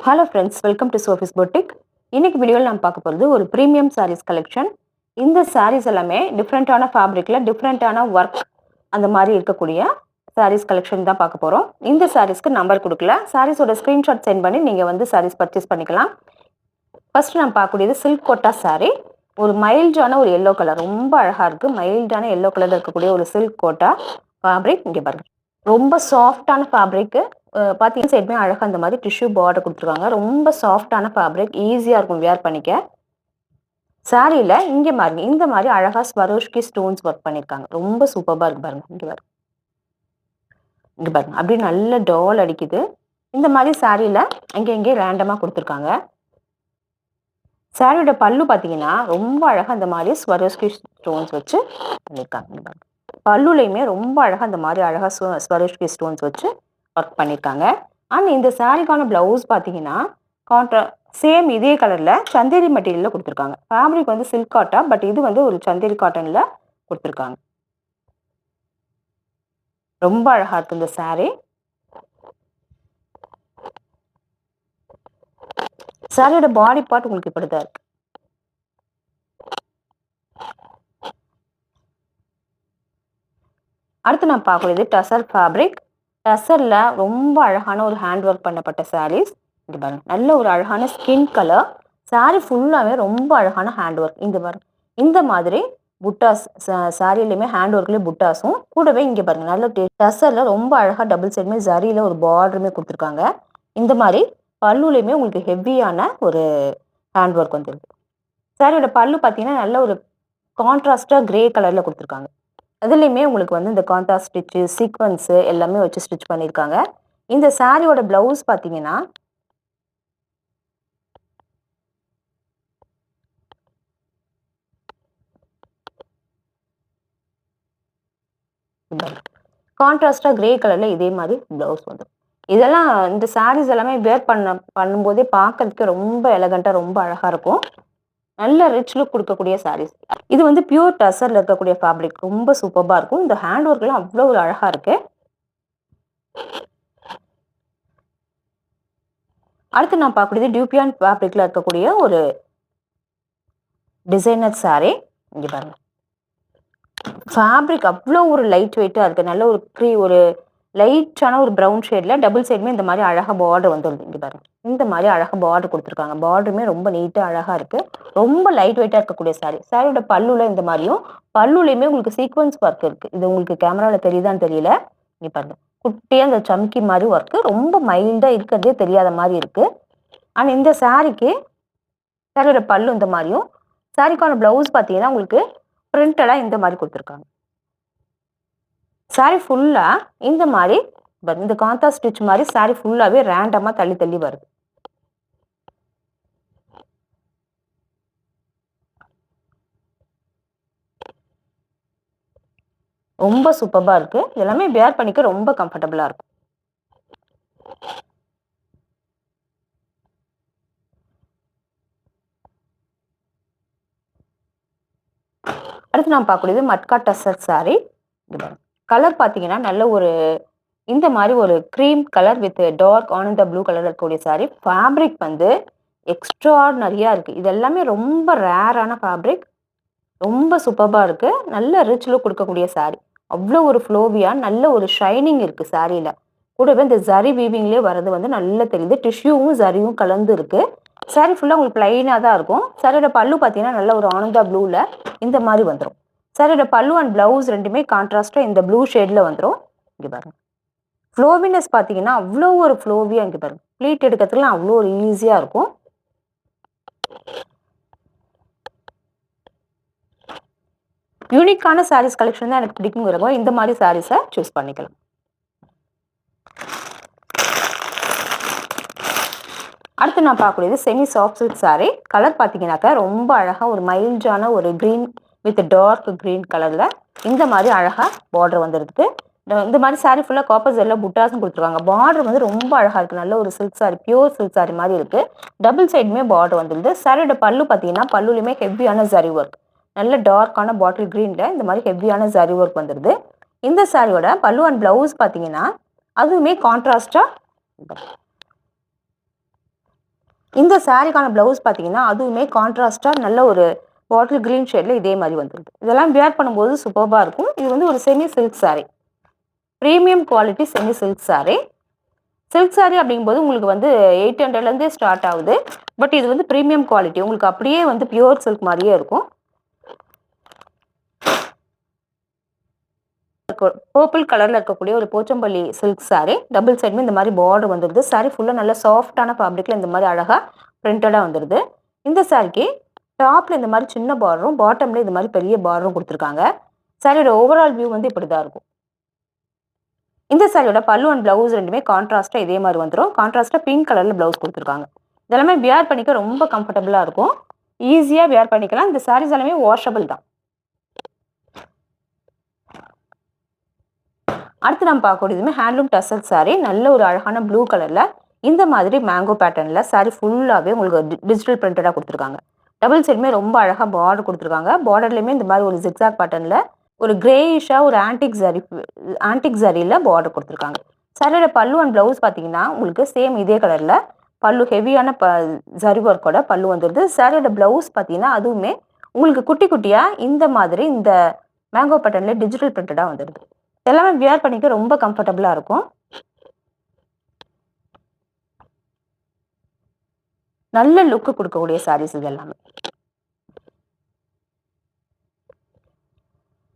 Hello friends, welcome to Sophie's boutique. இன்னைக்கு வீடியோவில் நம்ம பார்க்க போகிறது ஒரு ப்ரீமியம் சாரீஸ் கலெக்ஷன். இந்த சாரீஸ் எல்லாமே டிஃப்ரெண்ட்டான ஃபேப்ரிக்கில் டிஃப்ரெண்ட்டான ஒர்க் அந்த மாதிரி இருக்கக்கூடிய சாரீஸ் கலெக்ஷன் தான் பார்க்க போகிறோம். இந்த சாரீஸ்க்கு நம்பர் கொடுக்கல, சாரீஸோட ஸ்க்ரீன்ஷாட் சென்ட் பண்ணி நீங்கள் வந்து சாரீஸ் பர்ச்சேஸ் பண்ணிக்கலாம். ஃபர்ஸ்ட் நம்ம பார்க்கக்கூடியது சில்க் கோட்டா சாரீ. ஒரு மைல்டான ஒரு எல்லோ கலர், ரொம்ப அழகாக இருக்குது. மைல்டான எல்லோ கலரில் இருக்கக்கூடிய ஒரு சில்க் கோட்டா ஃபேப்ரிக். இங்கே பாருங்கள், ரொம்ப சாஃப்டான ஃபேப்ரிக்கு. பார்த்தீங்கன்னா சைடுமே அழகாக அந்த மாதிரி டிஷ்யூ பார்டர் கொடுத்துருக்காங்க. ரொம்ப சாஃப்டான ஃபேப்ரிக், ஈஸியாக இருக்கும் வியர் பண்ணிக்க. சாரியில் இங்கே பாருங்க, இந்த மாதிரி அழகாக ஸ்வரோஷ்கி ஸ்டோன்ஸ் ஒர்க் பண்ணியிருக்காங்க. ரொம்ப சூப்பராக இருக்கு பாருங்க. இங்கே பாருங்க, இங்கே பாருங்க, அப்படியே நல்ல டால் அடிக்குது. இந்த மாதிரி சாரியில் அங்கே ரேண்டமாக கொடுத்துருக்காங்க. சாரியோட பல்லு பார்த்தீங்கன்னா ரொம்ப அழகாக அந்த மாதிரி ஸ்வரோஷ்கி ஸ்டோன்ஸ் வச்சு பண்ணியிருக்காங்க. பல்லுலையுமே ரொம்ப அழகாக அந்த மாதிரி அழகாக ஸ்வரோஷ்கி ஸ்டோன்ஸ் வச்சு ஒர்க் பண்ணியிருக்காங்க. அண்ட் இந்த சாரிக்கான ப்ளவுஸ் பார்த்தீங்கன்னா சேம் இதே கலரில் சந்தேரி மெட்டீரியலில் கொடுத்துருக்காங்க. ஃபேப்ரிக் வந்து சில்க் காட்டா, பட் இது வந்து ஒரு சந்தேரி காட்டனில் கொடுத்துருக்காங்க. ரொம்ப அழகாக இருக்குது இந்த சாரீ. சாரியோட பாடி பார்ட் உங்களுக்கு இப்படிதான் இருக்கு. அடுத்து நான் பார்க்கக்கூடியது டசர் ஃபேப்ரிக். டசரில் ரொம்ப அழகான ஒரு ஹேண்ட் ஒர்க் பண்ணப்பட்ட சாரீஸ். இது பாருங்க, நல்ல ஒரு அழகான ஸ்கின் கலர். சாரீ ஃபுல்லாகவே ரொம்ப அழகான ஹேண்ட் ஒர்க். இந்த பாருங்க, இந்த மாதிரி புட்டாஸ் சாரிலையுமே ஹேண்ட் ஒர்க்லேயே புட்டாஸும் கூடவே இங்கே பாருங்க, நல்ல டசரில் ரொம்ப அழகாக டபுள் சைடுமே ஜரியில் ஒரு பார்டருமே கொடுத்துருக்காங்க. இந்த மாதிரி பல்லுலையுமே உங்களுக்கு ஹெவியான ஒரு ஹேண்ட் ஒர்க் வந்துருக்கு. சாரியோட பல்லு பார்த்தீங்கன்னா நல்ல ஒரு கான்ட்ராஸ்டாக கிரே கலரில் கொடுத்துருக்காங்க. அதுலேயுமே உங்களுக்கு வந்து இந்த கான்ட்ராஸ்ட் ஸ்டிச்சு, சீக்வன்ஸு எல்லாமே வச்சு ஸ்டிச் பண்ணியிருக்காங்க. இந்த சாரியோட ப்ளவுஸ் பார்த்தீங்கன்னா கான்ட்ராஸ்டாக கிரே கலரில் இதே மாதிரி ப்ளவுஸ் வந்துடும். இதெல்லாம் இந்த சாரீஸ் எல்லாமே வேர் பண்ணும்போதே பார்க்கறதுக்கு ரொம்ப எலகண்ட்டாக ரொம்ப அழகாக இருக்கும். நல்ல ரிச் லுக் கொடுக்கக்கூடிய சாரீஸ். இது வந்து பியூர் டசரில் இருக்கக்கூடிய ஃபேப்ரிக். ரொம்ப சூப்பராக இருக்கும். இந்த ஹேண்ட் ஒர்க்லாம் அவ்வளோ ஒரு அழகாக இருக்கு. அடுத்து நான் பார்க்கக்கூடியது டியூபியான் ஃபேப்ரிக்கில் இருக்கக்கூடிய ஒரு டிசைனர் சாரீ. இங்கே பாருங்க, ஃபேப்ரிக் அவ்வளோ ஒரு லைட் வெயிட்டாக இருக்குது. நல்ல ஒரு லைட்டான ஒரு ப்ரௌன் ஷேடில் டபுள் சைடுமே இந்த மாதிரி அழகாக பார்டர் வந்துடுது. இங்கே பாருங்க, இந்த மாதிரி அழகாக பார்டர் கொடுத்துருக்காங்க. பார்டருமே ரொம்ப நீட்டாக அழகாக இருக்குது. ரொம்ப லைட் வெயிட்டாக இருக்கக்கூடிய சாரீ. சாரியோட பல்லுல இந்த மாதிரியும் பல்லுலையுமே உங்களுக்கு சீக்வன்ஸ் ஒர்க் இருக்குது. இது உங்களுக்கு கேமராவில் தெரியுதான்னு தெரியல. இங்கே பாருங்க, குட்டியாக அந்த சம்கி மாதிரி ஒர்க்கு ரொம்ப மைல்டாக இருக்கிறதே தெரியாத மாதிரி இருக்குது. ஆனால் இந்த சாரிக்கு சாரியோட பல்லு இந்த மாதிரியும், சாரிக்கான ப்ளவுஸ் பார்த்தீங்கன்னா உங்களுக்கு பிரிண்டடாக இந்த மாதிரி கொடுத்துருக்காங்க. சாரி ஃபுல்லாக இந்த மாதிரி இந்த கான்ட்ராஸ்ட் ஸ்டிச் மாதிரி சாரி ஃபுல்லாகவே ரேண்டமாக தள்ளி தள்ளி வருது. ரொம்ப சூப்பராக இருக்கு. எல்லாமே வேர் பண்ணிக்க ரொம்ப கம்ஃபர்டபுளாக இருக்கும். அடுத்து நான் பார்க்கக்கூடியது மட்கா டசர் சாரி. கலர் பார்த்தீங்கன்னா நல்ல ஒரு இந்த மாதிரி ஒரு cream colour with dark Ananda blue colour இருக்கக்கூடிய சாரீ. ஃபேப்ரிக் வந்து எக்ஸ்ட்ராடனரியாக இருக்குது. இது எல்லாமே ரொம்ப ரேரான ஃபேப்ரிக். ரொம்ப சூப்பராக இருக்குது. நல்ல ரிச் லுக் கொடுக்கக்கூடிய சாரீ. அவ்வளோ ஒரு ஃப்ளோவியாக நல்ல ஒரு ஷைனிங் இருக்குது சாரியில். கூடவே இந்த ஜரி வீவிங்லேயே வர்றது வந்து நல்லா தெரியுது. டிஷ்யூவும் ஜரியும் கலந்து இருக்குது. சாரீ ஃபுல்லாக உங்களுக்கு பிளைனாக தான் இருக்கும். சாரியோட பல்லு பார்த்தீங்கன்னா நல்ல ஒரு ஆனந்தா ப்ளூவில் இந்த மாதிரி வந்துடும். சாரியோட பல்லு அண்ட் ப்ளவுஸ் ரெண்டுமே கான்ட்ராஸ்டாக இந்த ப்ளூ ஷேடில் வந்துடும். இங்கே பாருங்கள், ஃப்ளோவினஸ் பார்த்தீங்கன்னா அவ்வளோ ஒரு ஃப்ளோவியாக. இங்கே பாருங்கள், ப்ளீட் எடுக்கிறதுக்குலாம் அவ்வளோ ஒரு ஈஸியாக இருக்கும். யூனிக்கான சாரீஸ் கலெக்ஷன் தான் எனக்கு பிடிக்குங்கிறப்போ இந்த மாதிரி சாரீஸை சூஸ் பண்ணிக்கலாம். அடுத்து நான் பார்க்கக்கூடியது semi soft silk sari. Colour பார்த்தீங்கன்னாக்கா ரொம்ப அழகாக ஒரு மைல்டான ஒரு க்ரீன் வித் டார்க் க்ரீன் கலரில் இந்த மாதிரி அழகாக பார்டர் வந்துருக்கு. இந்த மாதிரி சாரீ ஃபுல்லாக காப்பர் ஜெல்லில் புட்டாஸும் கொடுத்துருக்காங்க. பார்டர் வந்து ரொம்ப அழகாக இருக்குது. நல்ல ஒரு silk sari, pure silk sari மாதிரி இருக்குது. டபுள் சைடுமே பார்டர் வந்துடுது. சாரியோட பல்லு பார்த்தீங்கன்னா பல்லுலையுமே ஹெவியான ஜரி ஒர்க், நல்ல டார்க்கான பாட்டில் க்ரீனில் இந்த மாதிரி ஹெவியான ஜரி ஒர்க் வந்துடுது. இந்த சாரியோட பல்லு அண்ட் ப்ளவுஸ் பார்த்தீங்கன்னா அதுவுமே கான்ட்ராஸ்டாக இந்த சாரிக்கான ப்ளவுஸ் பார்த்தீங்கன்னா அதுவுமே கான்ட்ராஸ்டாக நல்ல ஒரு பாட்டில் க்ரீன் ஷேடில் இதே மாதிரி வந்துடுது. இதெல்லாம் வியர் பண்ணும்போது சூப்பராக இருக்கும். இது வந்து ஒரு semi silk sari, premium quality semi silk sari. Silk sari அப்படிங்கும்போது உங்களுக்கு வந்து 800லேருந்தே ஸ்டார்ட் ஆகுது. பட் இது வந்து ப்ரீமியம் குவாலிட்டி, உங்களுக்கு அப்படியே வந்து பியூர் சில்க் மாதிரியே இருக்கும். பர்பிள் கலரில் இருக்கக்கூடிய ஒரு போச்சம்பள்ளி சில்க் சாரீ, டபுள் சைடுமே இந்த மாதிரி பார்டர் வந்துடுது. சாரீ ஃபுல்லாக நல்ல சாஃப்டான ஃபேப்ரிக்கில் இந்த மாதிரி அழகாக பிரிண்டடாக வந்துடுது. இந்த சாரிக்கு டாப்பில் இந்த மாதிரி சின்ன பார்டரும், பாட்டமில் இந்த மாதிரி பெரிய பார்டரும் கொடுத்துருக்காங்க. சாரியோட ஓவரால் வியூ வந்து இப்படி தான் இருக்கும். இந்த சாரியோட பல்லு அண்ட் ப்ளவுஸ் ரெண்டுமே கான்ட்ராஸ்ட்டாக இதே மாதிரி வந்துடும். கான்ட்ராஸ்ட்டாக பிங்க் கலரில் ப்ளவுஸ் கொடுத்துருக்காங்க. இதெல்லாமே வியர் பண்ணிக்க ரொம்ப கம்ஃபர்டபுளாக இருக்கும். ஈஸியாக வியர் பண்ணிக்கலாம். இந்த சாரீஸ் எல்லாமே வாஷபிள் தான். அடுத்து நம்ம பார்க்கக்கூடியதுமே ஹேண்ட்லூம் டசல் சாரீ, நல்ல ஒரு அழகான ப்ளூ கலரில் இந்த மாதிரி மேங்கோ பேட்டர்னில் சாரீ ஃபுல்லாகவே உங்களுக்கு டிஜிட்டல் பிரிண்டடாக கொடுத்துருக்காங்க. டபுள் சைடுமே ரொம்ப அழகாக பார்டர் கொடுத்துருக்காங்க. பார்டர்லையுமே இந்த மாதிரி ஒரு ஜிக்ஸாக் பேட்டர்னில் ஒரு கிரேயிஷாக ஒரு ஆன்டிக் ஜரியில் பார்டர் கொடுத்துருக்காங்க. சாரியோட பல்லு அண்ட் ப்ளவுஸ் பார்த்தீங்கன்னா உங்களுக்கு சேம் இதே கலரில் பல்லு ஹெவியான ஜரி ஒர்க்கோட பல்லு வந்துடுது. சாரியோட ப்ளவுஸ் பார்த்தீங்கன்னா அதுவுமே உங்களுக்கு குட்டி குட்டியாக இந்த மாதிரி இந்த மேங்கோ பேட்டர்னில் டிஜிட்டல் பிரிண்டடாக வந்துடுது. எல்லாமே வியர் பண்ணிக்க ரொம்ப கம்ஃபர்டபுளாக இருக்கும். நல்ல லுக்கு கொடுக்கக்கூடிய சாரீஸ் இது எல்லாமே.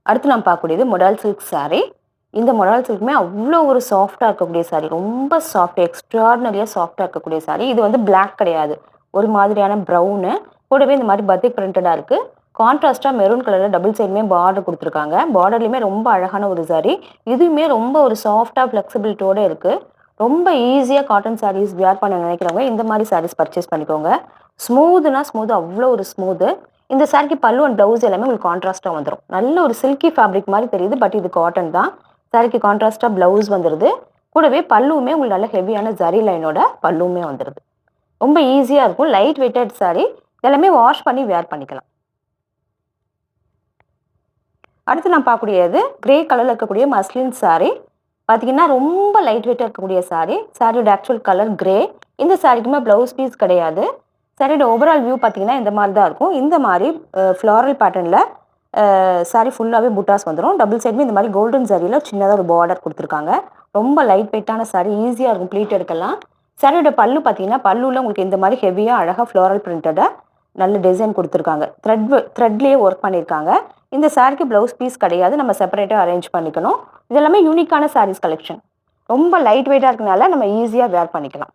அடுத்து நம்ம பார்க்கக்கூடியது மொடால் சில்க் சாரீ. இந்த மொடால் சில்க்குமே அவ்வளோ ஒரு சாஃப்டாக இருக்கக்கூடிய சாரீ, ரொம்ப சாஃப்ட், எக்ஸ்ட்ராடினரியாக சாஃப்டாக இருக்கக்கூடிய சாரீ. இது வந்து பிளாக் கிடையாது, ஒரு மாதிரியான ப்ரௌனு, கூடவே இந்த மாதிரி பத்திக் பிரிண்டடாக இருக்குது. கான்ட்ராஸ்டாக மெரூன் கலரில் டபுள் சைடுமே பார்டர் கொடுத்துருக்காங்க. பார்டர்லையுமே ரொம்ப அழகான ஒரு சாரீ. இதுவுமே ரொம்ப ஒரு சாஃப்டாக ஃப்ளெக்சிபிலிட்டியோடு இருக்குது. ரொம்ப ஈஸியாக காட்டன் சாரீஸ் வியர் பண்ண நினைக்கிறவங்க இந்த மாதிரி சாரீஸ் பர்ச்சேஸ் பண்ணிக்கோங்க. ஸ்மூத்னா ஸ்மூத், அவ்வளோ ஒரு ஸ்மூத்து. இந்த சாரிக்கு பல்லு அண்ட் ப்ளவுஸ் எல்லாமே உங்களுக்கு கான்ட்ராஸ்ட்டாக வந்துடும். நல்ல ஒரு சில்கி ஃபேப்ரிக் மாதிரி தெரியுது, பட் இது காட்டன் தான். சாரிக்கு கான்ட்ராஸ்ட்டாக ப்ளவுஸ் வந்துடுது. கூடவே பல்லுவுமே உங்களுக்கு நல்ல ஹெவியான ஜரி லைனோட பல்லுவுமே வந்துடுது. ரொம்ப ஈஸியாக இருக்கும். லைட் வெயிட்டட் சாரீ, எல்லாமே வாஷ் பண்ணி வியர் பண்ணிக்கலாம். அடுத்து நான் பார்க்கக்கூடியது கிரே கலரில் இருக்கக்கூடிய மஸ்லின் சாரீ. பார்த்தீங்கன்னா ரொம்ப லைட் வெயிட்டாக இருக்கக்கூடிய சாரீ. சாரியோட ஆக்சுவல் கலர் கிரே. இந்த சாரிக்குமே ப்ளவுஸ் பீஸ் கிடையாது. சாரியோட ஓவரால் வியூ பார்த்தீங்கன்னா இந்த மாதிரி தான் இருக்கும். இந்த மாதிரி ஃப்ளாரல் பேட்டர்னில் சாரீ ஃபுல்லாகவே புட்டாஸ் வந்துடும். டபுள் சைடுமே இந்த மாதிரி கோல்டன் சாரியில் சின்னதாக ஒரு பார்டர் கொடுத்துருக்காங்க. ரொம்ப லைட் வெயிட்டான சாரீ, ஈஸியாக இருக்கும் ப்ளீட் எடுக்கலாம். சாரியோட பல்லு பார்த்தீங்கன்னா பல்லுவில் உங்களுக்கு இந்த மாதிரி ஹெவியாக அழகாக ஃப்ளாரல் பிரிண்டடாக நல்ல டிசைன் கொடுத்துருக்காங்க. த்ரெட்லேயே ஒர்க் பண்ணியிருக்காங்க. இந்த சாரிக்கு ப்ளவுஸ் பீஸ் கிடையாது, நம்ம செப்பரேட்டாக அரேஞ்ச் பண்ணிக்கணும். இதெல்லாமே யூனிக்கான சாரீஸ் கலெக்ஷன். ரொம்ப லைட் வெயிட்டாக இருக்கனால நம்ம ஈஸியாக வேர் பண்ணிக்கலாம்.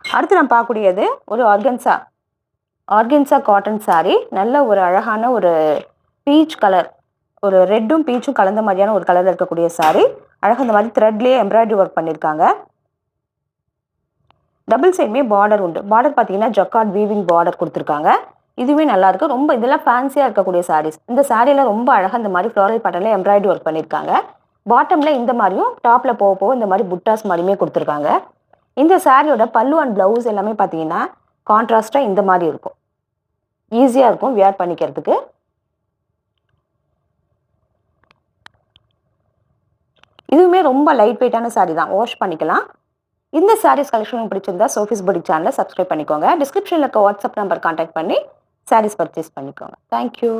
அடுத்து நம்ம பார்க்கக்கூடியது ஒரு ஆர்கன்சா காட்டன் சாரீ. நல்ல ஒரு அழகான ஒரு பீச் கலர், ஒரு ரெட்டும் பீச்சும் கலந்த மாதிரியான ஒரு கலரில் இருக்கக்கூடிய சாரீ. அழகாக இந்த மாதிரி த்ரெட்லேயே எம்ப்ராய்டரி ஒர்க் பண்ணியிருக்காங்க. டபுள் சைடுமே பார்டர் உண்டு. பார்டர் பார்த்தீங்கன்னா ஜக்கார்ட் வீவிங் பார்டர் கொடுத்துருக்காங்க. இதுவே நல்லா இருக்கு. ரொம்ப இதெல்லாம் ஃபேன்சியாக இருக்கக்கூடிய சாரீஸ். இந்த சாரீல ரொம்ப அழகாக இந்த மாதிரி ஃப்ளாரல் பேட்டர்னில் எம்ப்ராய்டரி ஒர்க் பண்ணியிருக்காங்க. பாட்டமில் இந்த மாதிரியும் டாப்பில் போக போக இந்த மாதிரி புட்டாஸ் மாதிரியுமே கொடுத்துருக்காங்க. இந்த சாரியோட பல்லு அண்ட் ப்ளவுஸ் எல்லாமே பார்த்தீங்கன்னா கான்ட்ராஸ்டாக இந்த மாதிரி இருக்கும். ஈஸியாக இருக்கும் வியர் பண்ணிக்கிறதுக்கு. இதுவுமே ரொம்ப லைட் வெயிட்டான சாரீ தான், வாஷ் பண்ணிக்கலாம். இந்த சாரீஸ் கலெக்ஷன் பிடிச்சிருந்தா சோஃபிஸ் பொட்டிக் சேனலை சப்ஸ்கிரைப் பண்ணிக்கோங்க. டிஸ்கிரிப்ஷனில் இருக்க வாட்ஸ்அப் நம்பர் கான்டாக்ட் பண்ணி சாரீஸ் பர்ச்சேஸ் பண்ணிக்கோங்க. தேங்க்யூ.